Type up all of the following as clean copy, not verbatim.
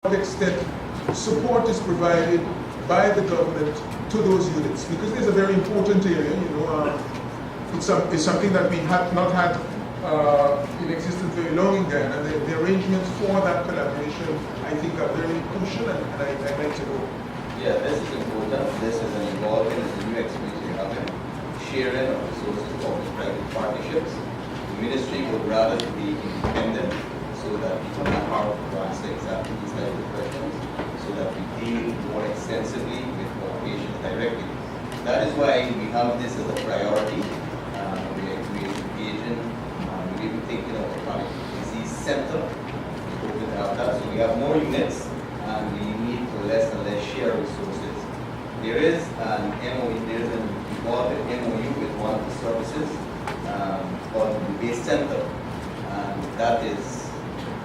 what extent support is provided by the government to those units, because there's a very important area, it's something that we have not had in existence very long in Ghana. The arrangements for that collaboration, I think, are very crucial, and I'd like to know. Yeah, this is important. This is an evolving, it's a new experience we're having. Sharing of resources, public-private partnerships. The ministry would rather be independent so that we can have power to answer exactly these type of questions, so that we deal more extensively with our patients directly. That is why we have this as a priority. We're engaging, we're even thinking of a chronic disease center. We hope to have that. So we have more units, and we need to less and less share resources. There is an MOU, there is an evolving MOU with one of the services called the base center, and that is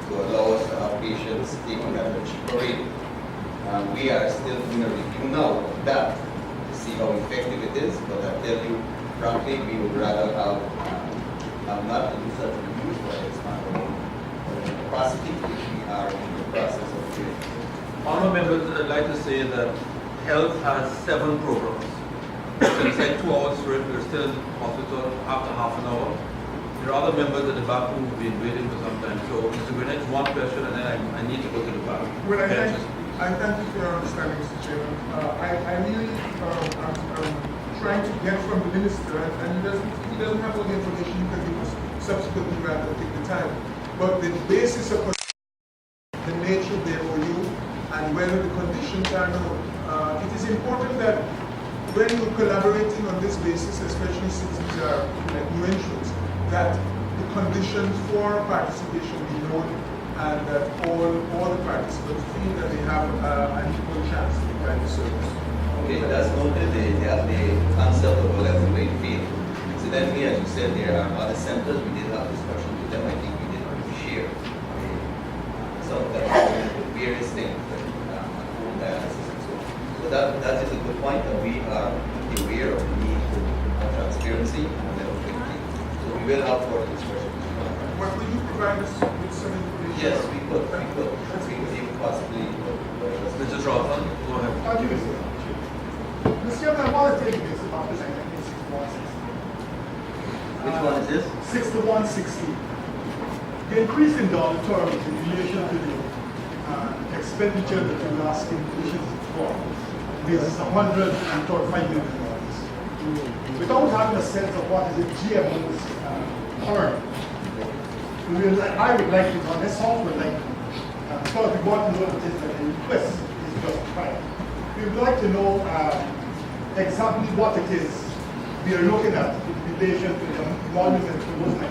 to allow us to have patients taken at a cheaper rate. We are still doing a review now of that to see how effective it is, but I tell you, frankly, we would rather have not to do such reviews, but expand our capacity, which we are in the process of doing. Honourable members, I'd like to say that health has 7 programs. So it's like 2 hours for it, we're still in hospital after half an hour. There are other members at the back who've been waiting for some time. So Mr. Gwinnett, one question, and then I need to go to the back. Well, I thank you for your understanding, Mr. Chairman. I really am trying to get from the minister, and he doesn't have all the information you can give us subsequently rather than take the time. But the basis of the nature of the MOU and whether the conditions are known. It is important that when you're collaborating on this basis, especially since these are like new entrants, that the conditions for participation be known, and that all the participants feel that they have an equal chance to provide the service. Okay, that's noted. They have the concept of a level playing field. Incidentally, as you said, there are other centers. We did have discussion with them. I think we did share some of them with various things, home dialysis and so on. So that is a good point, that we are aware of the need for transparency and level playing field. So we will have further discussion. But will you provide us with some information? Yes, we could. We could even possibly. Mr. Charlton, go ahead. Thank you, Mr. Chair. Mr. Chairman, I want to take this about the 6:160. Which one is this? 6:160. The increase in dollar terms in relation to the expenditure that you're asking commissions for is $135 million. Without having a sense of what is the GMO's earn, I would like to know, this software would like to know, because we want to know what it is that the request is justified. We would like to know exactly what it is we are looking at in relation to the monument to those 9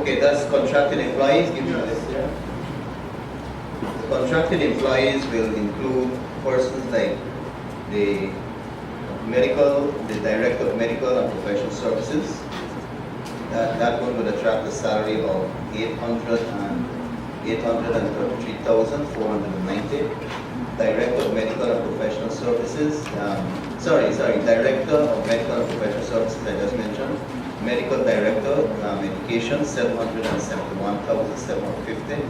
Okay, that's contracted employees. Give me this here. The contracted employees will include persons like the director of medical and professional services. That one would attract a salary of $833,490. Director of medical and professional services. Director of medical and professional services I just mentioned. Medical director, education, $771,750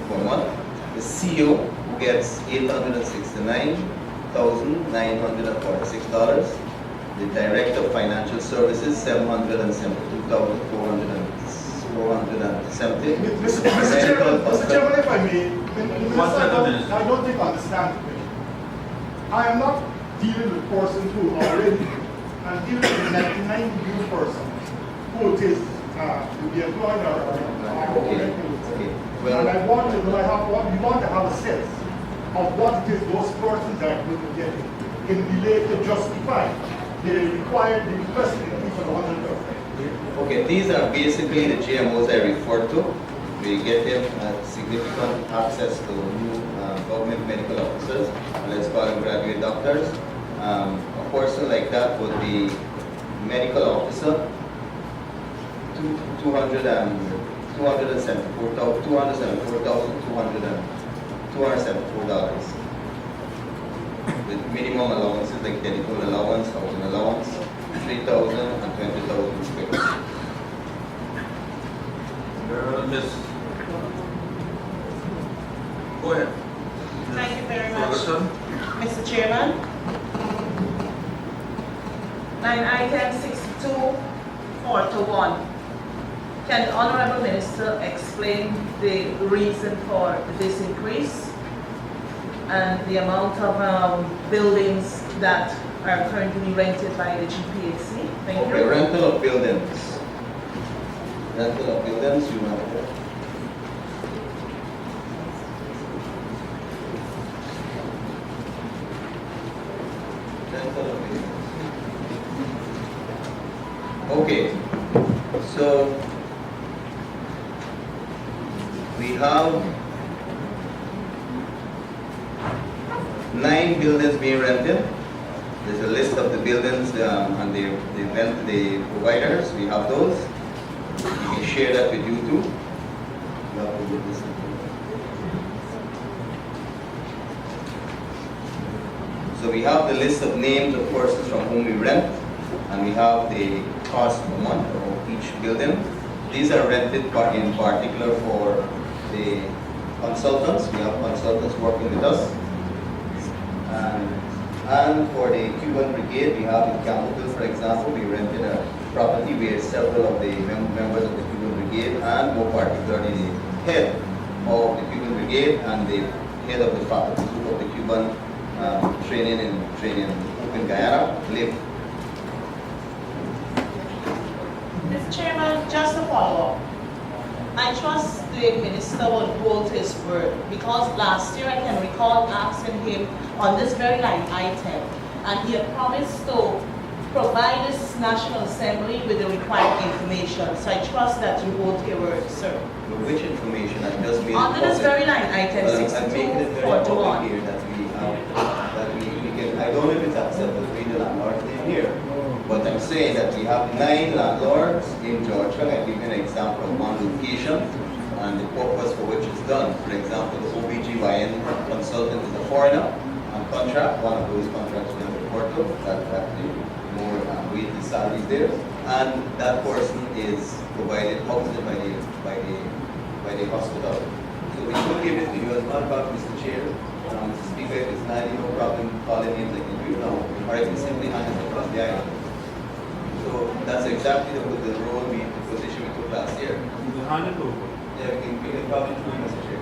per month. The CEO gets $869,946. The director of financial services, $772,470. Mr. Chairman, if I may, I don't think I understand. I am not dealing with persons who are already, I'm dealing with 99 new persons who it is to be employed or Okay. Well, and I want to know, we want to have a sense of what it is those persons are going to get in relation to justify the requested increase of 100%. okay, these are basically the GMOs I referred to. We get them significant access to new government medical officers, let's call them graduate doctors. A person like that would be medical officer, $274,274 with minimum allowances like telephone allowance, housing allowance, 3,000 and 20,000 square. Miss Go ahead. Thank you very much. Ferguson. Mr. Chairman. Line item 6241. Can the Honorable Minister explain the reason for this increase and the amount of buildings that are currently rented by the GPAC? Thank Okay, you. rental of buildings. Rental of buildings, you want to. Rental of buildings. Okay, so we have 9 buildings being rented. There's a list of the buildings and the providers. We have those. We can share that with you too. You have to do this. So we have the list of names of persons from whom we rent, and we have the cost per month of each building. These are rented in particular for the consultants. We have consultants working with us. And for the Cuban Brigade, we have in Campbellville, for example, we rented a property where several of the members of the Cuban Brigade, and more particularly the head of the Cuban Brigade and the head of the faculty group of the Cuban training in Open Guyana live. Mr. Chairman, just a follow-up. I trust the minister would hold his word, because last year I can recall asking him on this very line item, and he had promised to provide this National Assembly with the required information. So I trust that you hold your word, sir. Which information? I just made Under this very line item Well, I'm making it very public 6241. here that we can, I don't know if it's acceptable to read the landlord's name here, but I'm saying that we have 9 landlords in Georgia. I give you an example of one location and the purpose for which it's done. For example, the OBGYN consultant is a foreigner on contract. One of those contracts we have in Porto, that the more weighty salaries there, and that person is provided obviously by the hospital. So we could give it to you as one about Mr. Chair. Mr. Speaker, if it's not no problem calling him like you do now, or I can simply hand it across the aisle. So that's exactly the role the position we took last year. Hand it over. Yeah, we can probably do it, Mr. Chair.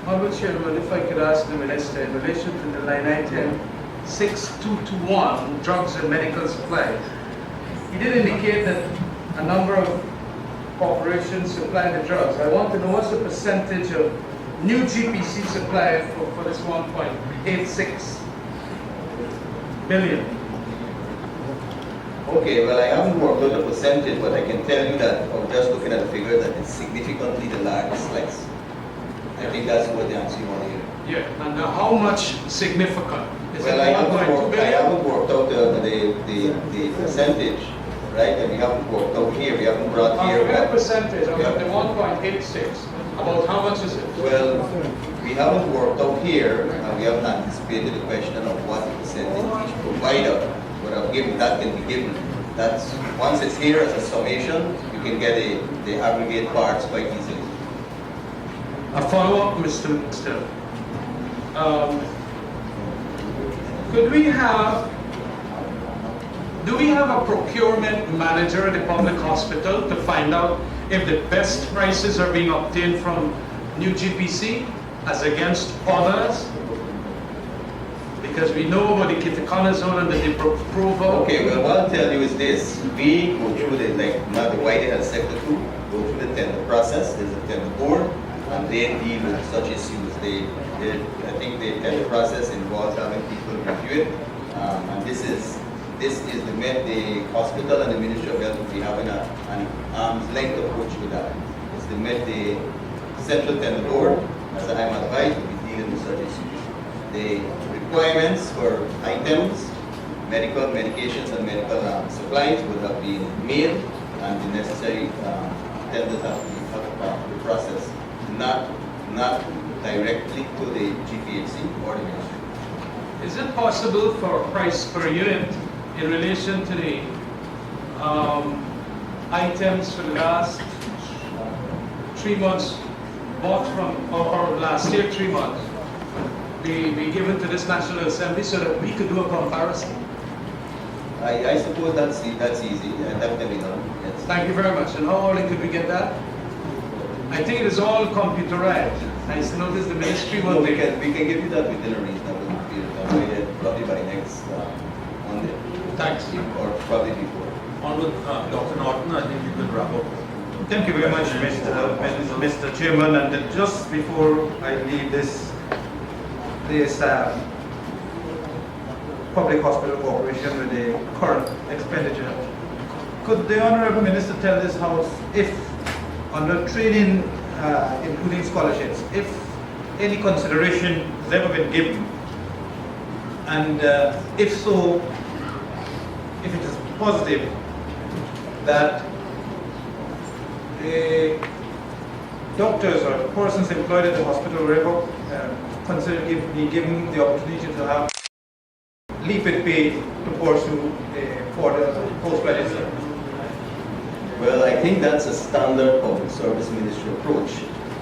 Honorable Chairman, if I could ask the Minister in relation to the line item 6221, drugs and medical supplies. He did indicate that a number of corporations supply the drugs. I want to know what's the percentage of new GPC supply for this 1.86 billion. Okay, well, I haven't worked out the percentage, but I can tell you that, of just looking at the figure, that it's significantly the largest slice. I think that's what the answer you want to hear. Yeah, and how much significant? Is Well, it I 1.2 billion? haven't worked out the percentage, right? And we haven't worked out here, we haven't brought here. Forget percentage, about the 1.86. About how much is it? Well, we haven't worked out here, and we haven't anticipated the question of what the percentage each provider would have given. That can be given. That's, once it's here as a summation, you can get the aggregate parts quite easily. A follow-up, Mr. Minister. Do we have a procurement manager at the public hospital to find out if the best prices are being obtained from new GPC as against others? Because we know about the ketoconazole and the ibuprofen. Okay, well, what I'll tell you is this. We go through the, not the White Health Sector 2, go through the tender process. There's a tender board, and they deal with such issues. I think the tender process involves having people review it, and this is the hospital and the Ministry of Health will be having an arm's length approach with that. It's the Central Tender Board, as I'm advised, will be dealing with such issues. The requirements for items, medical medications and medical supplies would have been made, and the necessary tenders have to be the process, not directly to the GPHC or the ministry. Is it possible for a price per unit in relation to the items for the last 3 months bought from, or last year, 3 months, be given to this National Assembly so that we could do a comparison? I suppose that's easy, that can be done, yes. Thank you very much. And how early could we get that? I think it is all computerized. I noticed the ministry No, will we be. can give you that within a reasonable period of time, probably by next Monday, Thanks. or probably before. On with Dr. Norton, I think you could wrap up. Thank you very much, Mr. Chairman. And just before I leave this Public Hospital Corporation with the current expenditure, could the Honorable Minister tell this House if, under training, including scholarships, if any consideration has ever been given, and if so, if it is positive, that doctors or persons employed at the hospital will be given the opportunity to have leave it paid to pursue for the postgraduate service. Well, I think that's a standard public service ministry approach.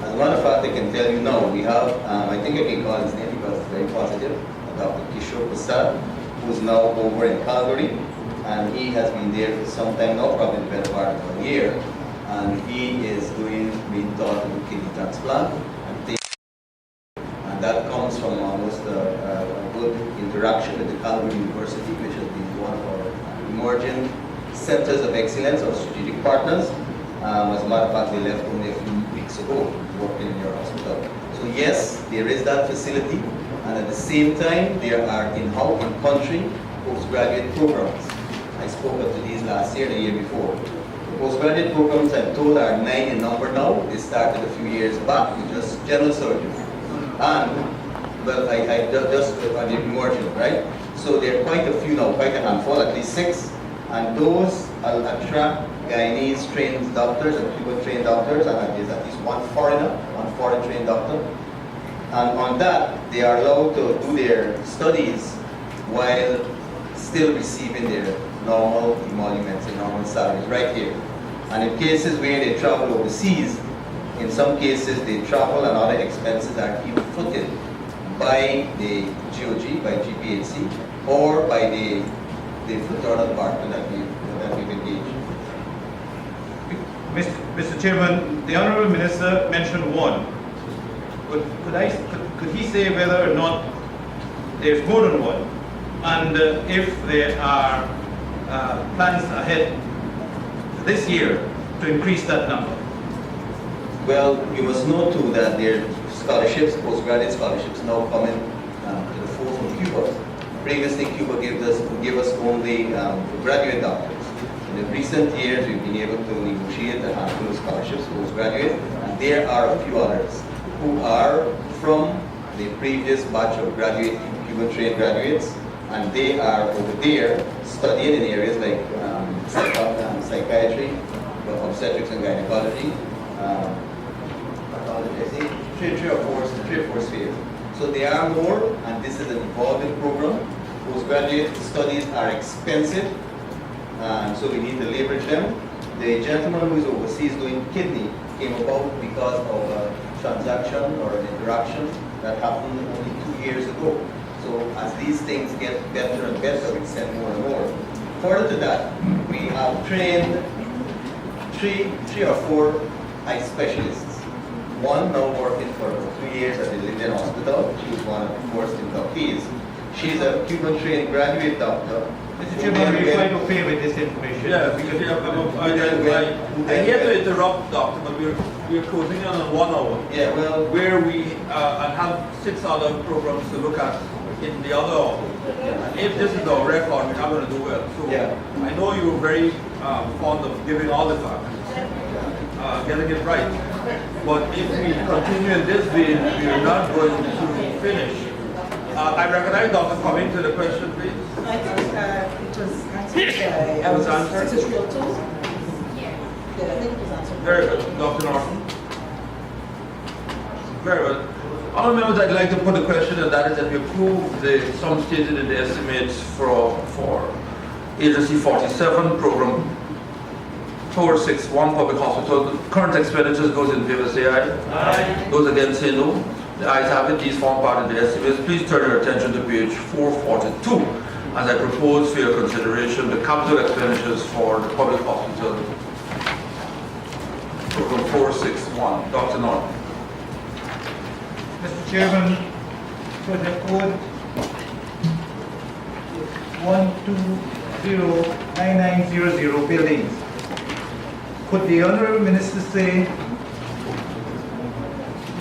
As a matter of fact, I can tell you now, we have, I think I can call his name because it's very positive, Dr. Kishore Prasad, who's now over in Calgary, and he has been there for some time now, probably the better part of a year, and he is being taught to do kidney transplant, and that comes from almost a good interaction with the Calgary University, which has been one of our emerging centers of excellence or strategic partners. As a matter of fact, they left only a few weeks ago, working in your hospital. So yes, there is that facility, and at the same time, there are in-country postgraduate programs. I spoke of these last year, the year before. The postgraduate programs, I'm told, are 9 in number now. They started a few years back with just general surgery. And, well, I just on the emerging, right? So there are quite a few now, quite a handful, at least 6. And those attract Guyanese trained doctors and Cuban trained doctors, and there's at least one foreign trained doctor. And on that, they are allowed to do their studies while still receiving their normal emoluments and normal salaries right here. And in cases where they travel overseas, in some cases they travel and other expenses are even footed by the GOG, by GPHC, or by the fraternal partner that we've engaged. Mr. Chairman, the Honourable Minister mentioned one. Could he say whether or not there's more than one? And if there are plans ahead this year to increase that number? Well, you must know too that there are scholarships, postgraduate scholarships now coming to the fore from Cuba. Previously, Cuba gave us only graduate doctors. In the recent years, we've been able to negotiate a handful of scholarships for postgraduate, and there are a few others who are from the previous batch of Cuban trained graduates, and they are over there studying in areas like psychiatry, obstetrics and gynecology, I think three or four spheres. So there are more, and this is an evolving program. Postgraduate studies are expensive, and so we need to leverage them. The gentleman who is overseas doing kidney came about because of a transaction or an interaction that happened only 2 years ago. So as these things get better and better, we send more and more. Further to that, we have trained three or four eye specialists. One now working for 2 years at the Linden Hospital. She was one of the first inductees. She's a Cuban trained graduate doctor. Mr. Chairman, are you quite okay with this information? Yeah, because I hate to interrupt, Doctor, but we're closing in on 1 hour. Yeah, well, Where we have 6 other programs to look at in the other hour. And if this is our record, we're not going to do well. So Yeah. I know you're very fond of giving all the facts, getting it right. But if we continue in this vein, we are not going to finish. I recognize Dr. Coming to the question, please. I think it was answered. It was answered? Mrs. Roto? Yeah, I think it was answered. Very good. Dr. Norton. Very well. Other members, I'd like to put a question, and that is that we approve the sum stated in the estimates for Agency 47 program 461 Public Hospital, current expenditures, those in favor say aye. Aye. Those against say no. The ayes have it, these form part of the estimates. Please turn your attention to page 442 as I propose for your consideration the capital expenditures for the public hospital. Program 461. Dr. Norton. Mr. Chairman, project code 1209900 buildings. Could the Honorable Minister say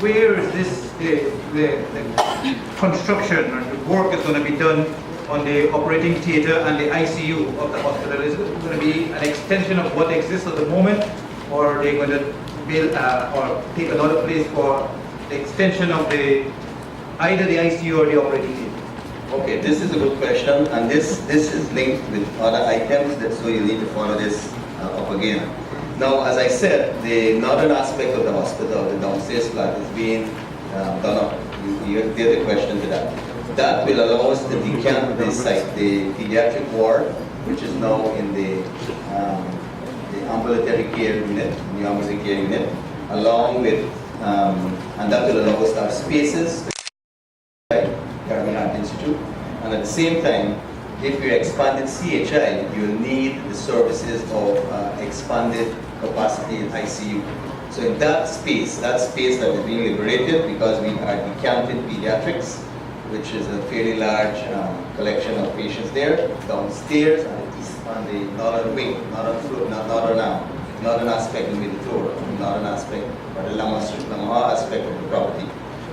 where is this, the construction or the work is going to be done on the operating theatre and the ICU of the hospital? Is it going to be an extension of what exists at the moment, or are they going to build or take another place for the extension of either the ICU or the operating theatre? Okay, this is a good question, and this is linked with other items, so you need to follow this up again. Now, as I said, the northern aspect of the hospital, the downstairs flat, is being done up. You did a question to that. That will allow us to decant this site, the pediatric ward, which is now in the ambulatory care unit, the ambulatory care unit, along with, and that will allow us to have spaces, Carnegie Heart Institute, and at the same time, if you expanded CHI, you'll need the services of expanded capacity in ICU. So in that space that is being liberated because we are decanting pediatrics, which is a fairly large collection of patients there, downstairs on the northern wing, northern aspect will be the floor, northern aspect, or the Lamaha aspect of the property.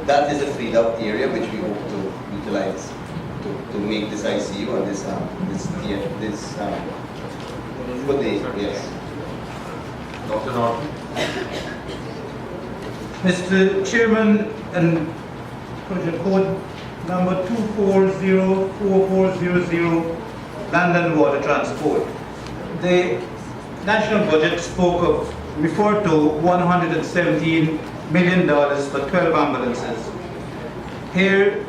That is a freed up area which we hope to utilize to make this ICU and this yes. Dr. Norton. Mr. Chairman, and project code number 2404400, land and water transport. The national budget referred to $117 million for 12 ambulances. Here,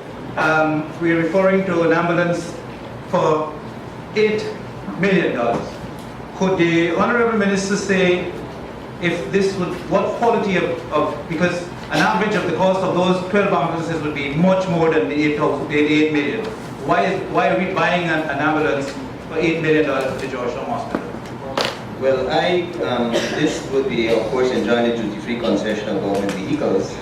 we're referring to an ambulance for $8 million. Could the Honorable Minister say if this would, what quality of because an average of the cost of those 12 ambulances would be much more than the 8 million. Why are we buying an ambulance for $8 million at the Georgetown Hospital? Well, this would be, of course, enjoying the duty-free concession of government vehicles,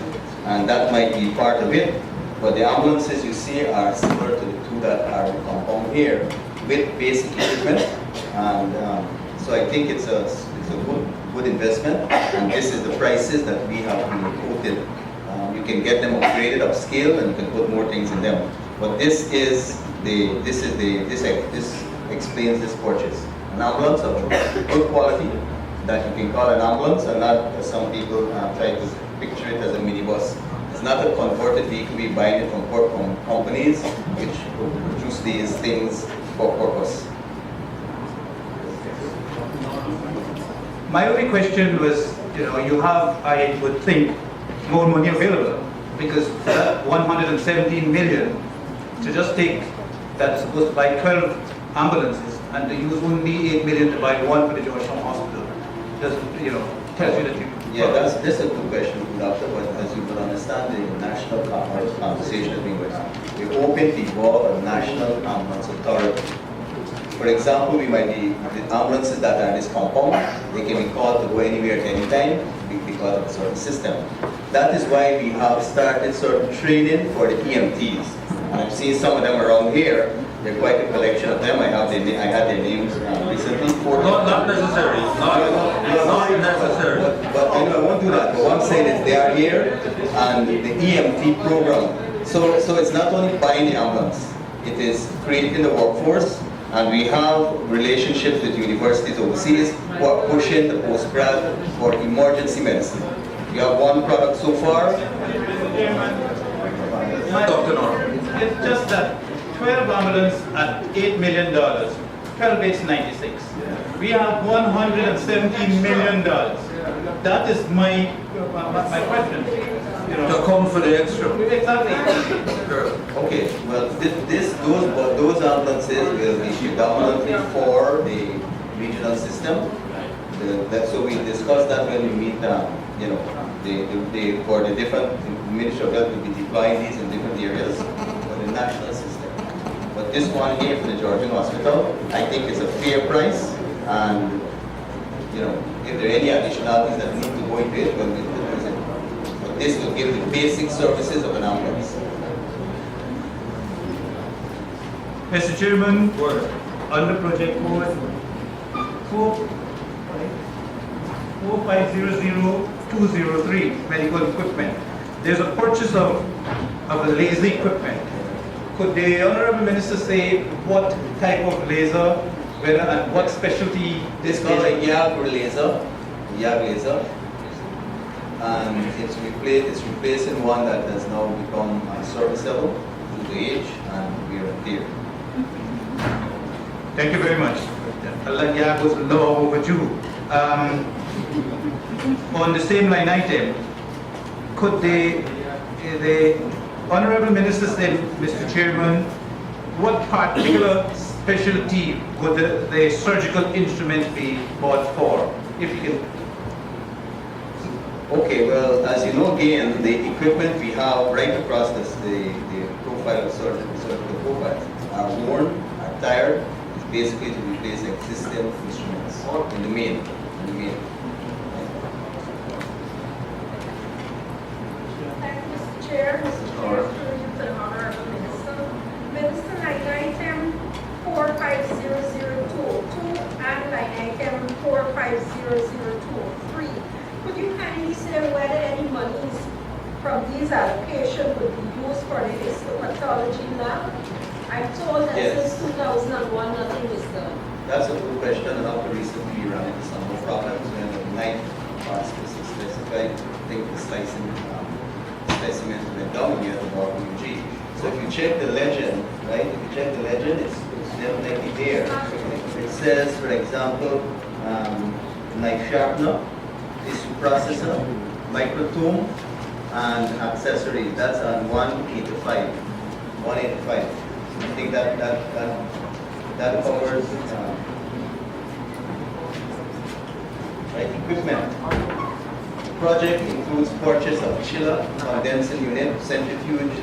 and that might be part of it. But the ambulances you see are similar to the two that are in the compound here, with basic equipment, and so I think it's a good investment, and this is the prices that we have been quoted. You can get them upgraded, upscaled, and you can put more things in them. But this explains this purchase. An ambulance of good quality that you can call an ambulance, and not as some people try to picture it as a minibus. It's not a converted vehicle. We buy it from companies which produce these things for purpose. My only question was, you have, I would think, more money available, because that 117 million, to just take that's supposed to buy 12 ambulances and to use only 8 million to buy one for the Georgetown Hospital, just, tells you that you... Yeah, that's a good question, Doctor, but as you will understand, the national conversation is being going on. We open the involve a national ambulance authority. For example, we might be the ambulances that are in this compound, they can be called to go anywhere at any time because of a certain system. That is why we have started certain training for the EMTs. And I've seen some of them around here. They're quite a collection of them. I had their names recently. Not necessary. Not necessary. But I won't do that. But what I'm saying is they are here, and the EMT program. So it's not only buying the ambulance, it is creating the workforce, and we have relationships with universities overseas who are pushing the postgrad for emergency medicine. We have one product so far. Dr. Norton. It's just that 12 ambulance at $8 million, 12 is 96. We have $117 million. That is my question. To account for the extra. Exactly. Sure. Okay, well, those ambulances will be predominantly for the regional system. So we discussed that when we meet, for the different, Ministry of Health will be deploying these in different areas for the national system. But this one here for the Georgian Hospital, I think is a fair price, and, if there are any additional things that need to go into it, well, we'll use it. But this will give the basic services of an ambulance. Mr. Chairman, under project code 4500203, medical equipment, there's a purchase of a laser equipment. Could the Honorable Minister say what type of laser, whether and what specialty This is called a YAG laser, and it's replacing one that has now become unserviceable due to age and wear and tear. Thank you very much. Yeah, was low overdue. On the same line item, could the Honorable Minister say, Mr. Chairman, what particular specialty would the surgical instrument be bought for? If you can. Okay, well, as you know, again, the equipment we have right across this, the profile of surgical profiles are worn, are tired. It's basically to replace existing instruments in the main. Thank you, Mr. Chair. Mr. Chair, through you to the Honorable Minister. Minister, line item 450022 and line item 450023. Could you kindly say whether any monies from these allocations would be used for the histopathology lab? I'm told that Yes. since 2001, nothing was done. That's a good question, and after recently we ran into some more problems when the night parts specified, I think the specimens went down here at the bottom of G. So if you check the legend, right, it's definitely there. It says, for example, knife sharpener, tissue processor, microtome, and accessories. That's on 185. I think that covers equipment. The project includes purchase of chiller, condensing unit, centrifuge,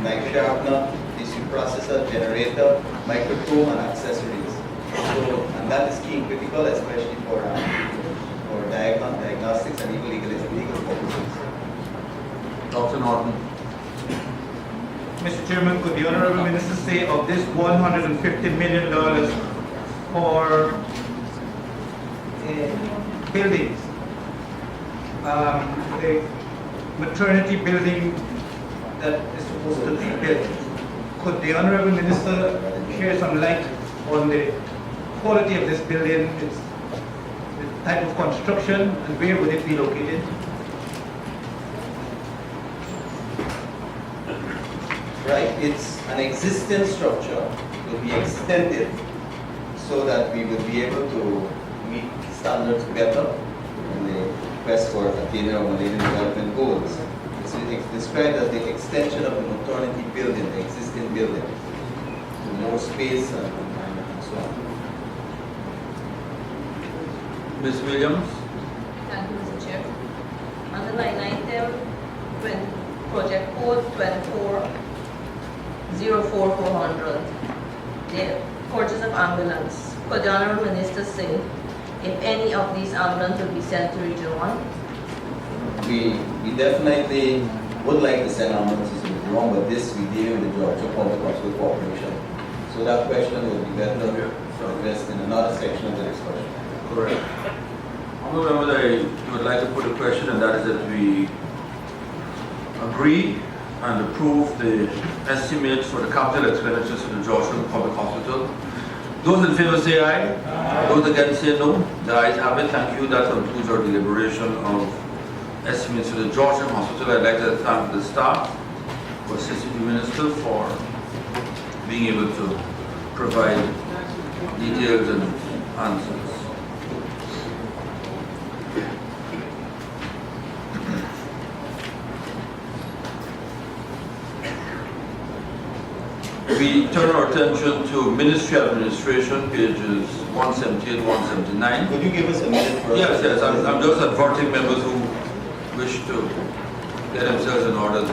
knife sharpener, tissue processor, generator, microtome, and accessories. So, and that is key and critical, especially for diagnostics and even legal purposes. Dr. Norton. Mr. Chairman, could the Honorable Minister say of this $150 million for buildings, the maternity building that is supposed to be built, could the Honorable Minister share some light on the quality of this building, its the type of construction, and where would it be located? Right, it's an existing structure, will be extended so that we will be able to meet standards better in the quest for attaining our Millennium Development Goals. It's described as the extension of the maternity building, the existing building, to more space and so on. Ms. Williams. Thank you, Mr. Chair. Under line item, when project code 2404400, the purchase of ambulance. Could the Honorable Minister say if any of these ambulances will be sent to Region 1? We definitely would like to send ambulances to the wrong, but this we deal with the Georgia Public Hospital Corporation. So that question would be better addressed in another section of the discussion. Correct. Honorable Members, I would like to put a question, and that is that we agree and approve the estimates for the capital expenditures for the Georgetown Public Hospital. Those in favor say aye. Those against say no. The ayes have it. Thank you. That concludes our deliberation of estimates for the Georgetown Hospital. I'd like to thank the staff for assisting the Minister for being able to provide details and answers. We turn our attention to Ministry Administration, pages 178, 179. Could you give us a minute first? Yes, yes, I'm just adverting members who wish to get themselves in order.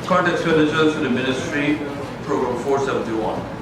Current expenditures for the ministry, program 471.